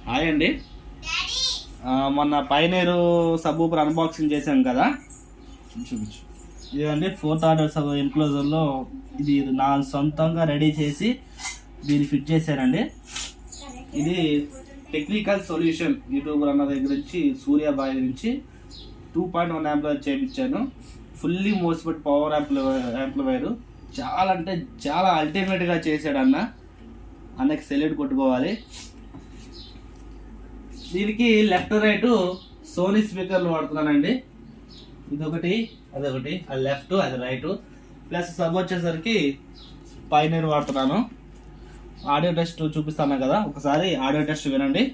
Hi అండి. మొన్న పైనేరు సబ్బూపర్ unboxing చేశాం కదా, చూపించు. ఇదండి 4th ఆర్డర్ సబ్ ఎన్క్లోజర్లో ఇది నా సొంతంగా రెడీ చేసి దీన్ని ఫిట్ చేశానండి. ఇది టెక్నికల్ సొల్యూషన్ యూట్యూబర్ అన్న దగ్గర నుంచి సూర్యాబాయి నుంచి 2.1 యాంప్లైర్ చేయించాను. Fully MOSFET power amplifier. చాలా అంటే చాలా అల్టిమేట్గా చేశాడు అన్నకి సెల్యూట్ కొట్టుకోవాలి. దీనికి లెఫ్ట్ రైట్ సోనీ స్పీకర్లు వాడుతున్నానండి. ఇదొకటి అదొకటి, అది లెఫ్ట్ అది రైట్. ప్లస్ సబ్ వచ్చేసరికి పైనీర్ వాడుతున్నాను. ఆడియో టెస్ట్ చూపిస్తాను కదా, ఒకసారి ఆడియో టెస్ట్ వినండి.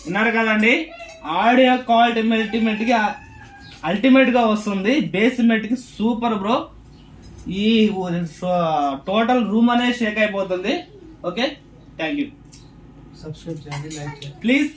విన్నారు కదండి, ఆడియో క్వాలిటీ అల్టిమేట్ గా వస్తుంది. బేస్మెంట్ కి సూపర్ బ్రో. ఈ టోటల్ రూమ్ అనేది షేక్ అయిపోతుంది. Okay, thank you. సబ్స్క్రైబ్ చేయండి, లైక్ చేయండి ప్లీజ్.